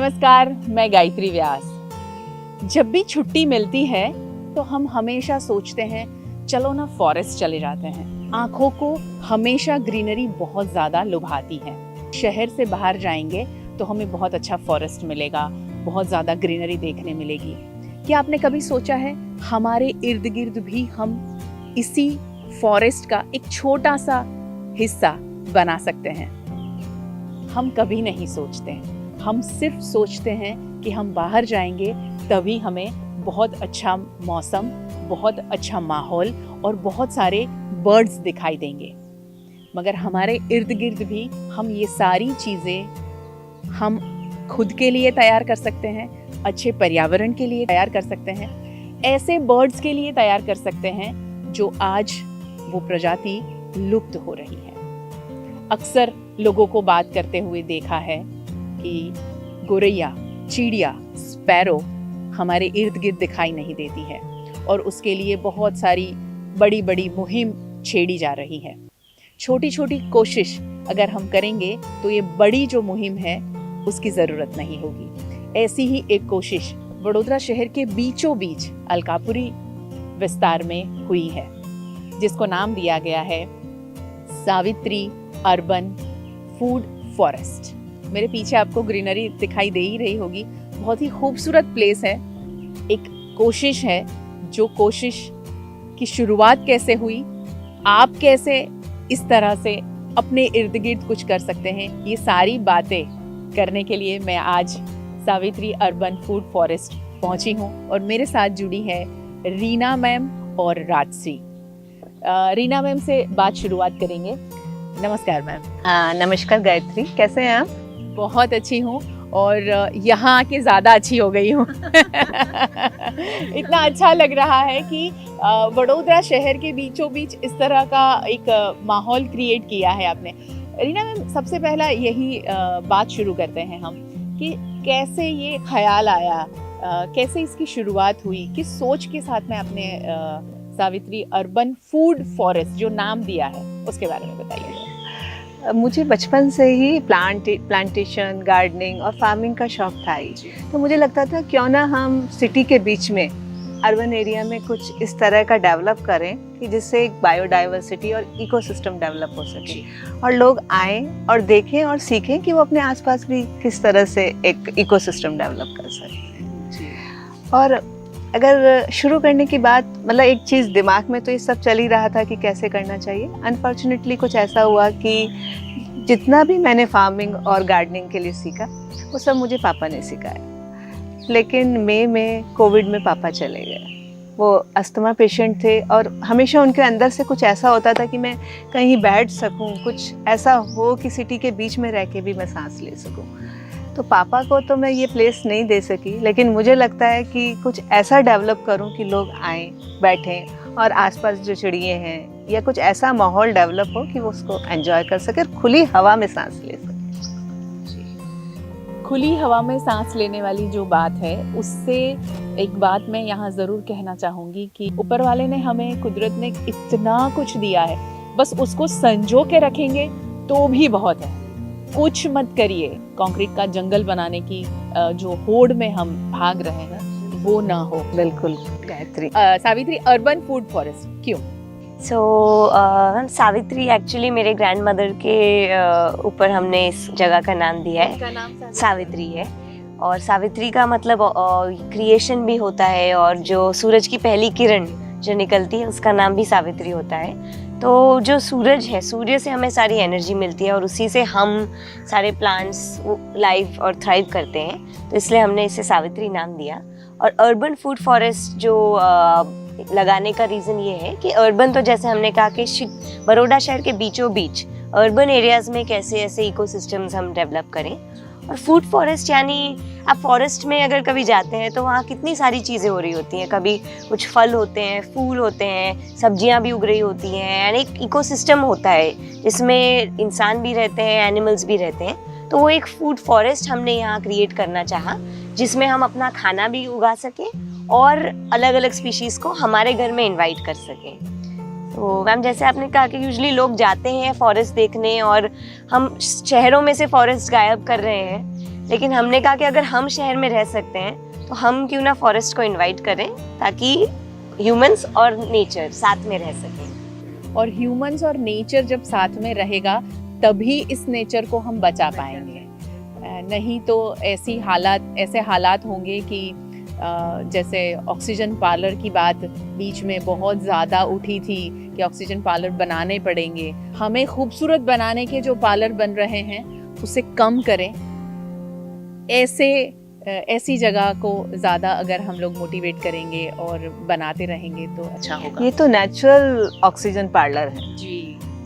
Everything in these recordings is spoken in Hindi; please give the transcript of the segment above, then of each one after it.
नमस्कार, मैं गायत्री व्यास। जब भी छुट्टी मिलती है तो हम हमेशा सोचते हैं चलो ना फॉरेस्ट चले जाते हैं। आंखों को हमेशा ग्रीनरी बहुत ज़्यादा लुभाती है। शहर से बाहर जाएंगे तो हमें बहुत अच्छा फॉरेस्ट मिलेगा, बहुत ज़्यादा ग्रीनरी देखने मिलेगी। क्या आपने कभी सोचा है हमारे इर्द गिर्द भी हम इसी फॉरेस्ट का एक छोटा सा हिस्सा बना सकते हैं? हम कभी नहीं सोचते हैं। हम सिर्फ सोचते हैं कि हम बाहर जाएंगे तभी हमें बहुत अच्छा मौसम, बहुत अच्छा माहौल और बहुत सारे बर्ड्स दिखाई देंगे। मगर हमारे इर्द गिर्द भी हम ये सारी चीज़ें हम खुद के लिए तैयार कर सकते हैं, अच्छे पर्यावरण के लिए तैयार कर सकते हैं, ऐसे बर्ड्स के लिए तैयार कर सकते हैं जो आज वो प्रजाति लुप्त हो रही है। अक्सर लोगों को बात करते हुए देखा है कि गोरैया, चिड़िया, स्पैरो हमारे इर्द गिर्द दिखाई नहीं देती है और उसके लिए बहुत सारी बड़ी बड़ी मुहिम छेड़ी जा रही है। छोटी छोटी कोशिश अगर हम करेंगे तो ये बड़ी जो मुहिम है उसकी ज़रूरत नहीं होगी। ऐसी ही एक कोशिश वडोदरा शहर के बीचों बीच अलकापुरी विस्तार में हुई है, जिसको नाम दिया गया है सावित्री अर्बन फूड फॉरेस्ट। मेरे पीछे आपको ग्रीनरी दिखाई दे ही रही होगी। बहुत ही खूबसूरत प्लेस है। एक कोशिश है, जो कोशिश की शुरुआत कैसे हुई, आप कैसे इस तरह से अपने इर्द गिर्द कुछ कर सकते हैं, ये सारी बातें करने के लिए मैं आज सावित्री अर्बन फूड फॉरेस्ट पहुंची हूं और मेरे साथ जुड़ी है रीना मैम और राजश्री। रीना मैम से बात शुरुआत करेंगे। नमस्कार मैम। नमस्कार गायत्री, कैसे हैं आप? बहुत अच्छी हूँ और यहाँ आके ज़्यादा अच्छी हो गई हूँ। इतना अच्छा लग रहा है कि वडोदरा शहर के बीचों बीच इस तरह का एक माहौल क्रिएट किया है आपने। रीना मैम, सबसे पहला यही बात शुरू करते हैं हम कि कैसे ये ख्याल आया, कैसे इसकी शुरुआत हुई, किस सोच के साथ में आपने सावित्री अर्बन फूड फॉरेस्ट जो नाम दिया है उसके बारे में बताइए। मुझे बचपन से ही प्लांटेशन, गार्डनिंग और फार्मिंग का शौक था ही। तो मुझे लगता था क्यों ना हम सिटी के बीच में, अर्बन एरिया में कुछ इस तरह का डेवलप करें कि जिससे एक बायोडाइवर्सिटी और इकोसिस्टम डेवलप हो सके और लोग आएँ और देखें और सीखें कि वो अपने आसपास भी किस तरह से एक इकोसिस्टम डेवलप कर सकते हैं। और अगर शुरू करने की बात, मतलब एक चीज़ दिमाग में तो ये सब चल ही रहा था कि कैसे करना चाहिए। अनफॉर्चुनेटली कुछ ऐसा हुआ कि जितना भी मैंने फार्मिंग और गार्डनिंग के लिए सीखा वो सब मुझे पापा ने सिखाया। लेकिन मई में कोविड में पापा चले गए। वो अस्थमा पेशेंट थे और हमेशा उनके अंदर से कुछ ऐसा होता था कि मैं कहीं बैठ सकूं, कुछ ऐसा हो कि सिटी के बीच में रह के भी मैं सांस ले सकूं। तो पापा को तो मैं ये प्लेस नहीं दे सकी, लेकिन मुझे लगता है कि कुछ ऐसा डेवलप करूं कि लोग आएँ, बैठें और आसपास जो चिड़िए हैं या कुछ ऐसा माहौल डेवलप हो कि वो उसको एंजॉय कर सके, खुली हवा में सांस ले सके। खुली हवा में सांस लेने वाली जो बात है, उससे एक बात मैं यहाँ ज़रूर कहना चाहूँगी कि ऊपर वाले ने हमें, कुदरत ने इतना कुछ दिया है, बस उसको संजो के रखेंगे तो भी बहुत है। कुछ मत करिए, कंक्रीट का जंगल बनाने की जो होड़ में हम भाग रहे हैं वो ना हो। बिल्कुल Gayatri. Savitri urban food forest क्यों? सावित्री एक्चुअली मेरे ग्रैंड मदर के ऊपर हमने इस जगह का नाम दिया है। का नाम सावित्री है और सावित्री का मतलब क्रिएशन भी होता है और जो सूरज की पहली किरण जो निकलती है उसका नाम भी सावित्री होता है। तो जो सूरज है, सूर्य से हमें सारी एनर्जी मिलती है और उसी से हम सारे प्लांट्स लाइव और थ्राइव करते हैं, तो इसलिए हमने इसे सावित्री नाम दिया। और अर्बन फूड फॉरेस्ट जो लगाने का रीज़न ये है कि अर्बन, तो जैसे हमने कहा कि बड़ौदा शहर के बीचों बीच अर्बन एरियाज़ में कैसे ऐसे इकोसिस्टम्स हम डेवलप करें। और फूड फॉरेस्ट यानी आप फॉरेस्ट में अगर कभी जाते हैं तो वहाँ कितनी सारी चीज़ें हो रही होती हैं। कभी कुछ फल होते हैं, फूल होते हैं, सब्जियाँ भी उग रही होती हैं, यानी एक इकोसिस्टम होता है जिसमें इंसान भी रहते हैं, एनिमल्स भी रहते हैं। तो वो एक फूड फॉरेस्ट हमने यहाँ क्रिएट करना चाहा, जिसमें हम अपना खाना भी उगा सकें और अलग अलग स्पीशीज़ को हमारे घर में इन्वाइट कर सकें। तो मैम, जैसे आपने कहा कि यूजुअली लोग जाते हैं फॉरेस्ट देखने और हम शहरों में से फॉरेस्ट गायब कर रहे हैं, लेकिन हमने कहा कि अगर हम शहर में रह सकते हैं तो हम क्यों ना फॉरेस्ट को इनवाइट करें, ताकि ह्यूमंस और नेचर साथ में रह सकें। और ह्यूमंस और नेचर जब साथ में रहेगा तभी इस नेचर को हम बचा पाएंगे। नहीं तो ऐसे हालात होंगे कि जैसे ऑक्सीजन पार्लर की बात बीच में बहुत ज़्यादा उठी थी कि ऑक्सीजन पार्लर बनाने पड़ेंगे। हमें खूबसूरत बनाने के जो पार्लर बन रहे हैं उसे कम करें। ऐसी जगह को ज़्यादा अगर हम लोग मोटिवेट करेंगे और बनाते रहेंगे तो अच्छा होगा। ये तो नेचुरल ऑक्सीजन पार्लर है जी।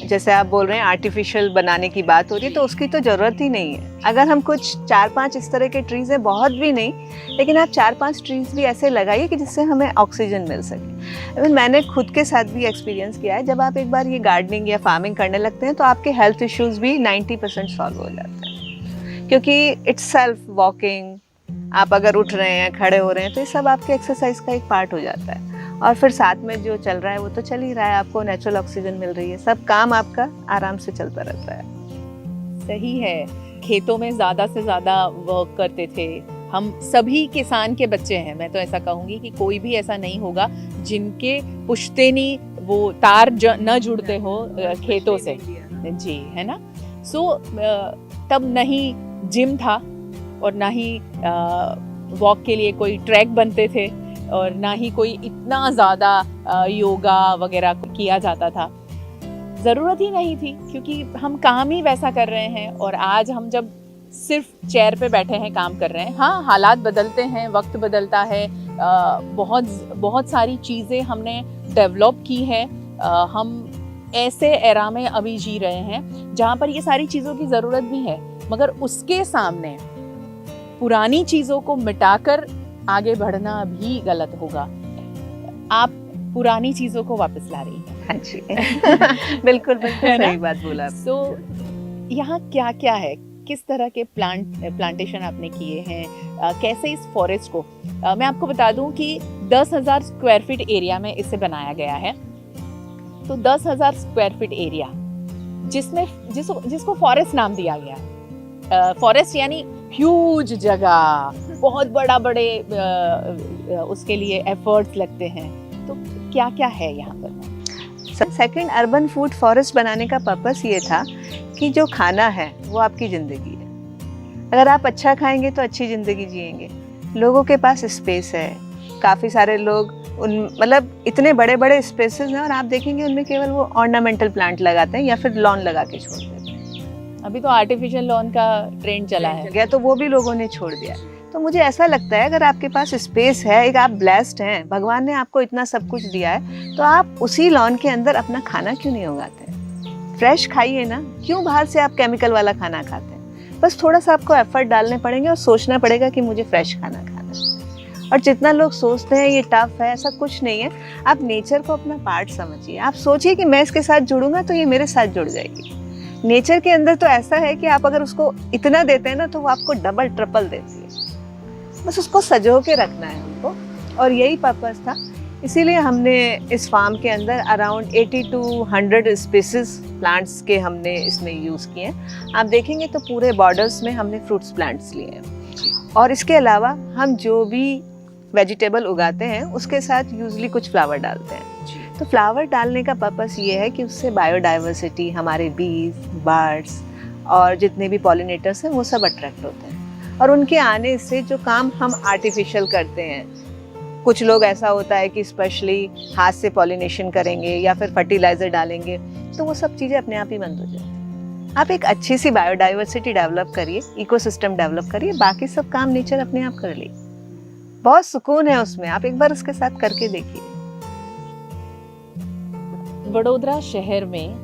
जैसे आप बोल रहे हैं आर्टिफिशियल बनाने की बात हो रही है, तो उसकी तो ज़रूरत ही नहीं है। अगर हम कुछ 4-5 इस तरह के ट्रीज़ हैं, बहुत भी नहीं, लेकिन आप 4-5 ट्रीज़ भी ऐसे लगाइए कि जिससे हमें ऑक्सीजन मिल सके। इवन मैंने खुद के साथ भी एक्सपीरियंस किया है, जब आप एक बार ये गार्डनिंग या फार्मिंग करने लगते हैं तो आपके हेल्थ इश्यूज़ भी 90% सॉल्व हो जाते हैं, क्योंकि इट्स सेल्फ वॉकिंग, आप अगर उठ रहे हैं, खड़े हो रहे हैं, तो ये सब आपके एक्सरसाइज का एक पार्ट हो जाता है। और फिर साथ में जो चल रहा है वो तो चल ही रहा है, आपको नेचुरल ऑक्सीजन मिल रही है, सब काम आपका आराम से चलता रहता है। सही है। खेतों में ज़्यादा से ज़्यादा वर्क करते थे हम। सभी किसान के बच्चे हैं। मैं तो ऐसा कहूँगी कि कोई भी ऐसा नहीं होगा जिनके पुश्तैनी वो तार न जुड़ते हो खेतों से। जी, है ना। तब नहीं जिम था और ना ही वॉक के लिए कोई ट्रैक बनते थे और ना ही कोई इतना ज़्यादा योगा वगैरह किया जाता था। ज़रूरत ही नहीं थी, क्योंकि हम काम ही वैसा कर रहे हैं। और आज हम जब सिर्फ चेयर पे बैठे हैं, काम कर रहे हैं। हाँ, हालात बदलते हैं, वक्त बदलता है, बहुत सारी चीज़ें हमने डेवलप की है। हम ऐसे एरा में अभी जी रहे हैं जहाँ पर ये सारी चीज़ों की ज़रूरत भी है, मगर उसके सामने पुरानी चीज़ों को मिटाकर आगे बढ़ना भी गलत होगा। आप पुरानी चीज़ों को वापस ला रही हैं। हाँ जी बिल्कुल सही बात बोला। सो यहाँ क्या क्या है, किस तरह के प्लांटेशन आपने किए हैं, कैसे इस फॉरेस्ट को मैं आपको बता दूं कि 10,000 स्क्वायर फीट एरिया में इसे बनाया गया है। तो 10,000 स्क्वायर फीट एरिया जिसको फॉरेस्ट नाम दिया गया है। फॉरेस्ट यानी ह्यूज जगह, बहुत बड़े उसके लिए एफर्ट्स लगते हैं। तो क्या क्या है यहाँ पर? सेकंड, अर्बन फूड फॉरेस्ट बनाने का पर्पस ये था कि जो खाना है वो आपकी ज़िंदगी है। अगर आप अच्छा खाएंगे तो अच्छी ज़िंदगी जिएंगे। लोगों के पास स्पेस है, काफ़ी सारे लोग इतने बड़े बड़े स्पेसेस हैं, और आप देखेंगे उनमें केवल वो ऑर्नामेंटल प्लांट लगाते हैं या फिर लॉन लगा के छोड़ देते हैं। अभी तो आर्टिफिशियल लॉन का ट्रेंड चला है, तो वो भी लोगों ने छोड़ दिया। तो मुझे ऐसा लगता है अगर आपके पास स्पेस है, एक आप ब्लेस्ड हैं, भगवान ने आपको इतना सब कुछ दिया है, तो आप उसी लॉन के अंदर अपना खाना क्यों नहीं उगाते हैं? फ्रेश खाइए ना, क्यों बाहर से आप केमिकल वाला खाना खाते हैं? बस थोड़ा सा आपको एफर्ट डालने पड़ेंगे और सोचना पड़ेगा कि मुझे फ्रेश खाना खाना है। और जितना लोग सोचते हैं ये टफ है, ऐसा कुछ नहीं है। आप नेचर को अपना पार्ट समझिए। आप सोचिए कि मैं इसके साथ जुड़ूंगा तो ये मेरे साथ जुड़ जाएगी। नेचर के अंदर तो ऐसा है कि आप अगर उसको इतना देते हैं ना तो वो आपको डबल ट्रिपल देती है। बस उसको सजो के रखना है हमको, और यही पर्पस था। इसीलिए हमने इस फार्म के अंदर अराउंड 80 to 100 स्पीसीज प्लांट्स के हमने इसमें यूज़ किए हैं। आप देखेंगे तो पूरे बॉर्डर्स में हमने फ्रूट्स प्लांट्स लिए हैं। और इसके अलावा हम जो भी वेजिटेबल उगाते हैं उसके साथ यूजली कुछ फ्लावर डालते हैं। तो फ्लावर डालने का पर्पस ये है कि उससे बायोडाइवर्सिटी, हमारे बीज, बर्ड्स और जितने भी पॉलिनेटर्स हैं वो सब अट्रैक्ट होते हैं। और उनके आने से जो काम हम आर्टिफिशियल करते हैं, कुछ लोग ऐसा होता है कि स्पेशली हाथ से पॉलिनेशन करेंगे या फिर फर्टिलाइज़र डालेंगे, तो वो सब चीज़ें अपने आप ही बंद हो जाती हैं। आप एक अच्छी सी बायोडाइवर्सिटी डेवलप करिए, इकोसिस्टम डेवलप करिए, बाकी सब काम नेचर अपने आप कर ले। बहुत सुकून है उसमें, आप एक बार उसके साथ करके देखिए। वडोदरा शहर में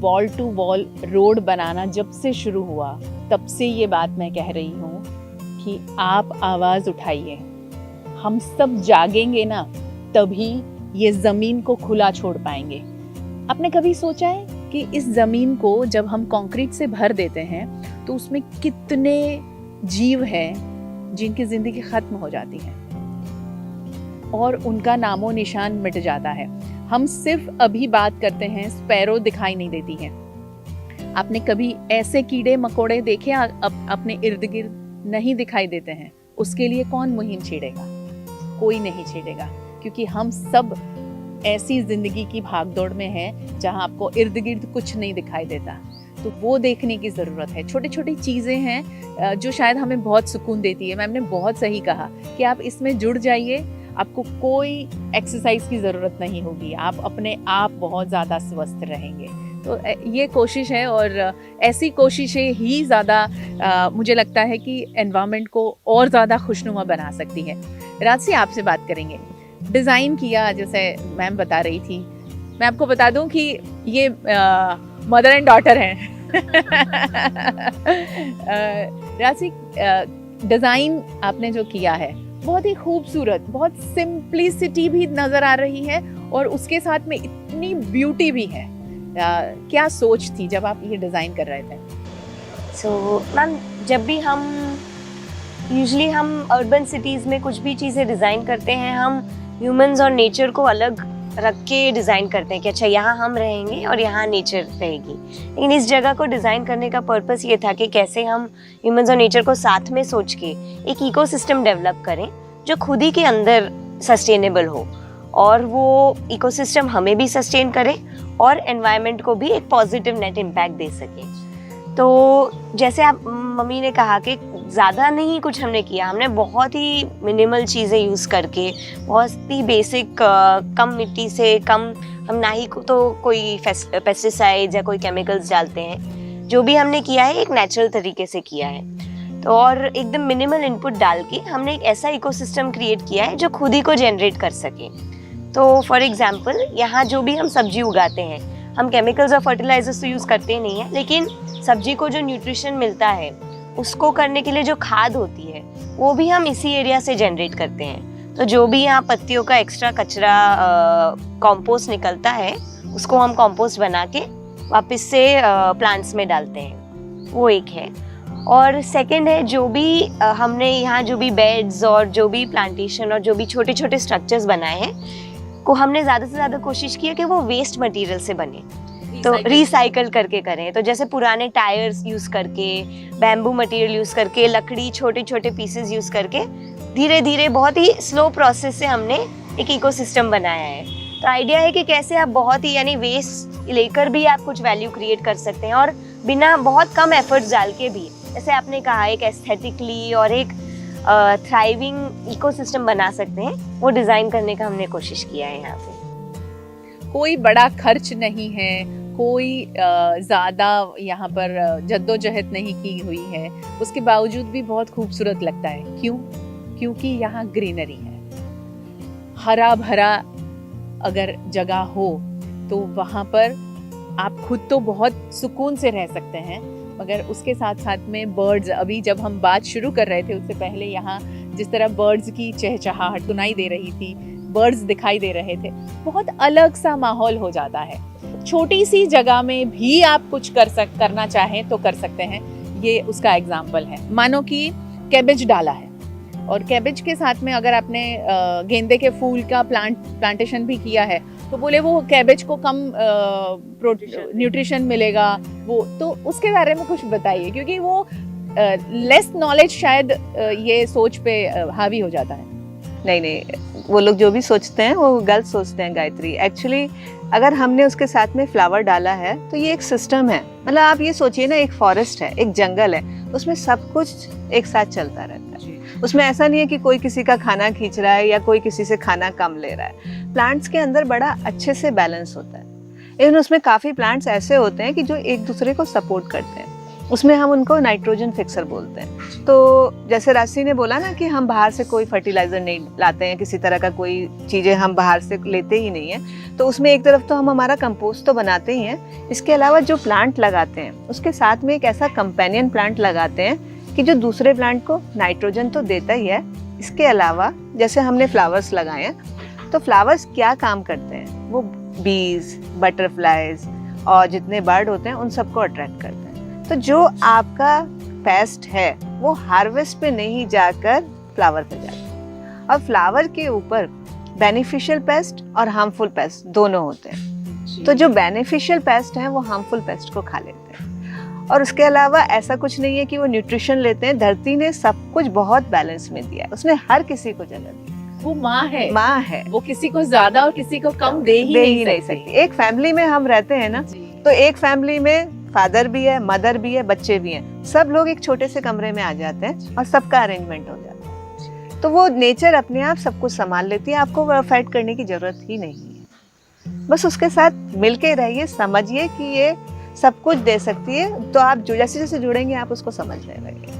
वॉल टू वॉल रोड बनाना जब से शुरू हुआ, तब से ये बात मैं कह रही हूँ कि आप आवाज़ उठाइए। हम सब जागेंगे ना, तभी ये ज़मीन को खुला छोड़ पाएंगे। आपने कभी सोचा है कि इस ज़मीन को जब हम कंक्रीट से भर देते हैं तो उसमें कितने जीव हैं जिनकी ज़िंदगी ख़त्म हो जाती है और उनका नामो निशान मिट जाता है। हम सिर्फ अभी बात करते हैं, स्पैरो दिखाई नहीं देती है। आपने कभी ऐसे कीड़े मकोड़े देखे अपने इर्द गिर्द? नहीं दिखाई देते हैं, उसके लिए कौन मुहिम छेड़ेगा? कोई नहीं छेड़ेगा, क्योंकि हम सब ऐसी जिंदगी की भागदौड़ में हैं जहां आपको इर्द गिर्द कुछ नहीं दिखाई देता। तो वो देखने की ज़रूरत है। छोटी छोटी चीज़ें हैं जो शायद हमें बहुत सुकून देती है। मैम ने बहुत सही कहा कि आप इसमें जुड़ जाइए, आपको कोई एक्सरसाइज की ज़रूरत नहीं होगी, आप अपने आप बहुत ज़्यादा स्वस्थ रहेंगे। तो ये कोशिश है, और ऐसी कोशिशें ही ज़्यादा मुझे लगता है कि एनवायरनमेंट को और ज़्यादा खुशनुमा बना सकती है। राजसी, आपसे बात करेंगे। डिज़ाइन किया, जैसे मैम बता रही थी, मैं आपको बता दूं कि ये मदर एंड डॉटर हैं। राजसी, डिज़ाइन आपने जो किया है बहुत ही खूबसूरत, बहुत सिंप्लिसिटी भी नज़र आ रही है, और उसके साथ में इतनी ब्यूटी भी है। क्या सोच थी जब आप ये डिज़ाइन कर रहे थे? मैम, जब भी हम यूजुअली हम अर्बन सिटीज़ में कुछ भी चीज़ें डिज़ाइन करते हैं, हम ह्यूमंस और नेचर को अलग रख के डिज़ाइन करते हैं कि अच्छा यहाँ हम रहेंगे और यहाँ नेचर रहेगी। लेकिन इस जगह को डिज़ाइन करने का पर्पस ये था कि कैसे हम ह्यूमंस और नेचर को साथ में सोच के एक इकोसिस्टम डेवलप करें जो खुद ही के अंदर सस्टेनेबल हो, और वो इकोसिस्टम हमें भी सस्टेन करे और एनवायरनमेंट को भी एक पॉजिटिव नेट इम्पैक्ट दे सके। तो जैसे आप मम्मी ने कहा कि ज़्यादा नहीं कुछ हमने किया, हमने बहुत ही मिनिमल चीज़ें यूज़ करके, बहुत ही बेसिक, कम मिट्टी से कम, हम ना ही तो कोई पेस्टिसाइड्स या कोई केमिकल्स डालते हैं। जो भी हमने किया है एक नेचुरल तरीके से किया है, तो और एकदम मिनिमल इनपुट डाल के हमने एक ऐसा इकोसिस्टम क्रिएट किया है जो खुद ही को जनरेट कर सके। तो फॉर एग्जांपल, यहाँ जो भी हम सब्जी उगाते हैं, हम केमिकल्स और फर्टिलाइजर्स तो यूज़ करते नहीं हैं, लेकिन सब्जी को जो न्यूट्रिशन मिलता है उसको करने के लिए जो खाद होती है वो भी हम इसी एरिया से जनरेट करते हैं। तो जो भी यहाँ पत्तियों का एक्स्ट्रा कचरा कंपोस्ट निकलता है, उसको हम कंपोस्ट बना के वापस से प्लांट्स में डालते हैं, वो एक है। और सेकंड है, जो भी हमने यहाँ जो भी बेड्स और जो भी प्लांटेशन और जो भी छोटे छोटे स्ट्रक्चर्स बनाए हैं, को हमने ज़्यादा से ज़्यादा कोशिश की है कि वो वेस्ट मटेरियल से बने, तो रिसाइकल करके करें। तो जैसे पुराने टायर्स यूज़ करके, बैम्बू मटेरियल यूज़ करके, लकड़ी छोटे छोटे पीसेस यूज़ करके, धीरे धीरे बहुत ही स्लो प्रोसेस से हमने एक इकोसिस्टम बनाया है। तो आइडिया है कि कैसे आप बहुत ही, यानी वेस्ट लेकर भी आप कुछ वैल्यू क्रिएट कर सकते हैं, और बिना बहुत कम एफर्ट्स डाल के भी, जैसे आपने कहा, एक एस्थेटिकली और एक थ्राइविंग इकोसिस्टम बना सकते हैं, वो डिज़ाइन करने का हमने कोशिश किया है यहाँ पे। कोई बड़ा खर्च नहीं है, कोई ज़्यादा यहाँ पर जद्दोजहद नहीं की हुई है, उसके बावजूद भी बहुत खूबसूरत लगता है। क्यों? क्योंकि यहाँ ग्रीनरी है, हरा भरा अगर जगह हो तो वहाँ पर आप खुद तो बहुत सुकून से रह सकते हैं, मगर उसके साथ साथ में बर्ड्स, अभी जब हम बात शुरू कर रहे थे उससे पहले यहाँ जिस तरह बर्ड्स की चहचहाहट सुनाई दे रही थी, बर्ड्स दिखाई दे रहे थे, बहुत अलग सा माहौल हो जाता है। छोटी सी जगह में भी आप कुछ करना चाहें तो कर सकते हैं। ये उसका एग्जाम्पल है। मानो कि कैबेज डाला है, और कैबेज के साथ में अगर आपने गेंदे के फूल का प्लांटेशन भी किया है, तो बोले वो कैबेज को कम न्यूट्रिशन मिलेगा, वो तो उसके बारे में कुछ बताइए, क्योंकि वो लेस नॉलेज शायद ये सोच पे हावी हो जाता है। नहीं, वो लोग जो भी सोचते हैं वो गलत सोचते हैं गायत्री। एक्चुअली अगर हमने उसके साथ में फ्लावर डाला है तो ये एक सिस्टम है। मतलब आप ये सोचिए ना, एक फॉरेस्ट है, एक जंगल है, उसमें सब कुछ एक साथ चलता रहता है। उसमें ऐसा नहीं है कि कोई किसी का खाना खींच रहा है या कोई किसी से खाना कम ले रहा है। प्लांट्स के अंदर बड़ा अच्छे से बैलेंस होता है। इवन उसमें काफ़ी प्लांट्स ऐसे होते हैं कि जो एक दूसरे को सपोर्ट करते हैं, उसमें हम उनको नाइट्रोजन फिक्सर बोलते हैं। तो जैसे राशि ने बोला ना कि हम बाहर से कोई फर्टिलाइज़र नहीं लाते हैं, किसी तरह का कोई चीज़ें हम बाहर से लेते ही नहीं हैं, तो उसमें एक तरफ तो हम हमारा कंपोस्ट तो बनाते ही हैं, इसके अलावा जो प्लांट लगाते हैं उसके साथ में एक ऐसा कंपेनियन प्लांट लगाते हैं कि जो दूसरे प्लांट को नाइट्रोजन तो देता ही है, इसके अलावा जैसे हमने फ्लावर्स लगाए हैं, तो फ्लावर्स क्या काम करते हैं, वो बीज, बटरफ्लाइज और जितने बर्ड होते हैं उन सबको अट्रैक्ट करते हैं। तो जो आपका पेस्ट है वो हार्वेस्ट पे नहीं जाकर फ्लावर पे जाता है, और फ्लावर के ऊपर बेनिफिशियल पेस्ट और हार्मफुल पेस्ट दोनों होते हैं। तो जो बेनिफिशियल पेस्ट हैं वो हार्मफुल पेस्ट को खा लेते हैं, और उसके अलावा ऐसा कुछ नहीं है कि वो न्यूट्रिशन लेते हैं, धरती ने सब कुछ बहुत बैलेंस में दिया है, उसने हर किसी को जगह दी। वो माँ है, माँ है, वो किसी को ज्यादा और किसी को कम दे ही नहीं सकती। एक फैमिली में हम रहते हैं ना, जी। तो एक फैमिली में फादर भी है, मदर भी है, बच्चे भी हैं, सब लोग एक छोटे से कमरे में आ जाते हैं और सबका अरेंजमेंट हो जाता है। तो वो नेचर अपने आप सब कुछ संभाल लेती है, आपको फाइट करने की जरूरत ही नहीं है। बस उसके साथ मिलके रहिए, समझिए कि ये सब कुछ दे सकती है, तो आप जो जैसे जैसे जुड़ेंगे आप उसको समझने लगेंगे।